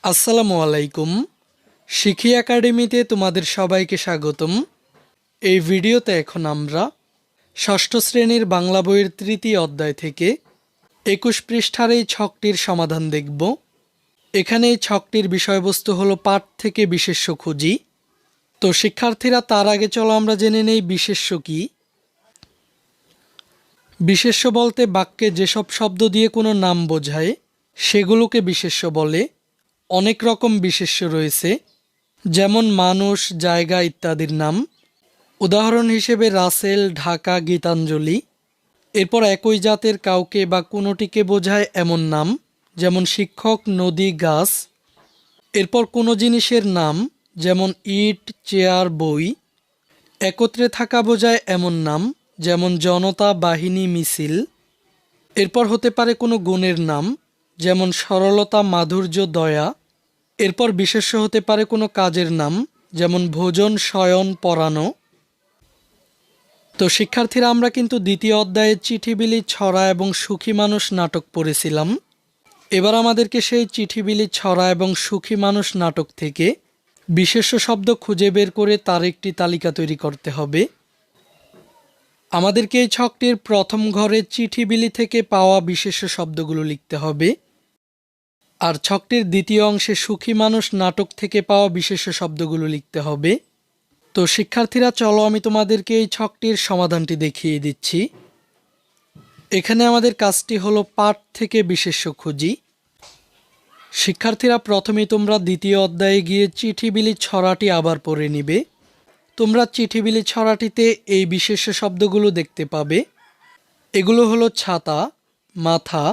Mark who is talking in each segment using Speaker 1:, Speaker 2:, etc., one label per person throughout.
Speaker 1: আসসালামু আলাইকুম। শিখি একাডেমিতে তোমাদের সবাইকে স্বাগতম। এই ভিডিওতে এখন আমরা ষষ্ঠ শ্রেণীর বাংলা বইয়ের তৃতীয় অধ্যায় থেকে ২১ পৃষ্ঠার এই ছকটির সমাধান দেখব। এখানে এই ছকটির বিষয়বস্তু হলো পাঠ থেকে বিশেষ্য খুঁজি। তো শিক্ষার্থীরা, তার আগে চলো আমরা জেনে নেই বিশেষ্য কি। বিশেষ্য বলতে বাক্যে যেসব শব্দ দিয়ে কোনো নাম বোঝায় সেগুলোকে বিশেষ্য বলে। অনেক রকম বিশেষ্য রয়েছে, যেমন মানুষ, জায়গা ইত্যাদির নাম। উদাহরণ হিসেবে রাসেল, ঢাকা, গীতাঞ্জলি। এরপর একই জাতের কাউকে বা কোনোটিকে বোঝায় এমন নাম, যেমন শিক্ষক, নদী, গাছ। এরপর কোনো জিনিসের নাম, যেমন ইট, চেয়ার, বই। একত্রে থাকা বোঝায় এমন নাম, যেমন জনতা, বাহিনী, মিছিল। এরপর হতে পারে কোনো গুণের নাম, যেমন সরলতা, মাধুর্য, দয়া। এরপর বিশেষ্য হতে পারে কোনো কাজের নাম, যেমন ভোজন, শয়ন, পড়ানো। তো শিক্ষার্থীরা, আমরা কিন্তু দ্বিতীয় অধ্যায়ে চিঠিবিলি, ছড়া এবং সুখী মানুষ নাটক পড়েছিলাম। এবার আমাদেরকে সেই চিঠিবিলি, ছড়া এবং সুখী মানুষ নাটক থেকে বিশেষ্য শব্দ খুঁজে বের করে তার একটি তালিকা তৈরি করতে হবে। আমাদেরকে এই ছকটির প্রথম ঘরে চিঠিবিলি থেকে পাওয়া বিশেষ্য শব্দগুলো লিখতে হবে, আর ছকটির দ্বিতীয় অংশে সুখী মানুষ নাটক থেকে পাওয়া বিশেষ্য শব্দগুলো লিখতে হবে। তো শিক্ষার্থীরা, চলো আমি তোমাদেরকে এই ছকটির সমাধানটি দেখিয়ে দিচ্ছি। এখানে আমাদের কাজটি হলো পাঠ থেকে বিশেষ্য খুঁজি। শিক্ষার্থীরা, প্রথমেই তোমরা দ্বিতীয় অধ্যায়ে গিয়ে চিঠিবিলি ছড়াটি আবার পড়ে নিবে। তোমরা চিঠিবিলি ছড়াটিতে এই বিশেষ্য শব্দগুলো দেখতে পাবে। এগুলো হলো ছাতা, মাথা,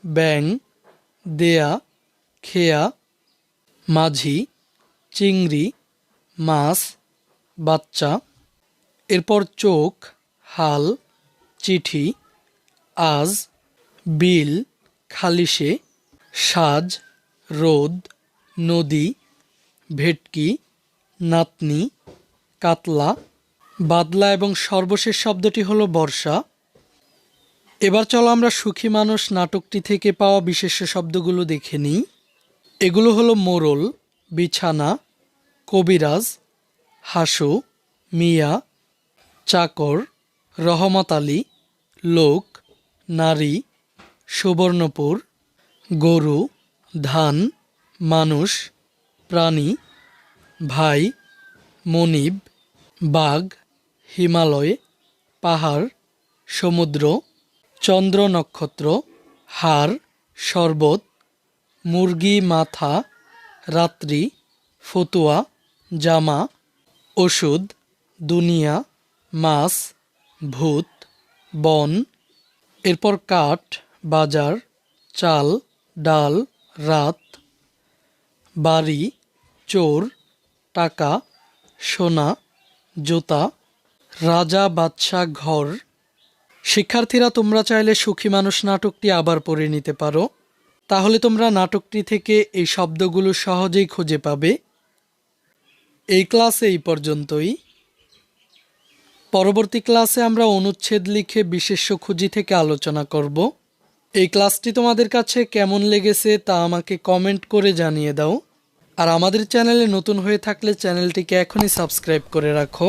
Speaker 1: ব্যাং, দেয়া, খেয়া, মাঝি, চিংড়ি, মাছ, বাচ্চা। এরপর চোখ, হাল, চিঠি, আজ, বিল, খালিশে, সাজ, রোদ, নদী, ভেটকি, নাতনি, কাতলা, বাদলা এবং সর্বশেষ শব্দটি হলো বর্ষা। এবার চলো আমরা সুখী মানুষ নাটকটি থেকে পাওয়া বিশেষ্য শব্দগুলো দেখে নিই। এগুলো হলো মোড়ল, বিছানা, কবিরাজ, হাসু, মিয়া, চাকর, রহমত আলী, লোক, নারী, সুবর্ণপুর, গরু, ধান, মানুষ, প্রাণী, ভাই, মনিব, বাঘ, হিমালয়, পাহাড়, সমুদ্র, চন্দ্র, নক্ষত্র, হাড়, শরবত, মুরগি, মাথা, রাত্রি, ফতুয়া, জামা, ওষুধ, দুনিয়া, মাছ, ভূত, বন। এরপর কাঠ, বাজার, চাল, ডাল, রাত, বাড়ি, চোর, টাকা, সোনা, জুতা, রাজা, বাদশা, ঘর। শিক্ষার্থীরা, তোমরা চাইলে সুখী মানুষ নাটকটি আবার পড়ে নিতে পারো, তাহলে তোমরা নাটকটি থেকে এই শব্দগুলো সহজেই খুঁজে পাবে। এই ক্লাসে এই পর্যন্তই। পরবর্তী ক্লাসে আমরা অনুচ্ছেদ লিখে বিশেষ্য খুঁজি থেকে আলোচনা করব। এই ক্লাসটি তোমাদের কাছে কেমন লেগেছে তা আমাকে কমেন্ট করে জানিয়ে দাও। আর আমাদের চ্যানেলে নতুন হয়ে থাকলে চ্যানেলটিকে এখনই সাবস্ক্রাইব করে রাখো।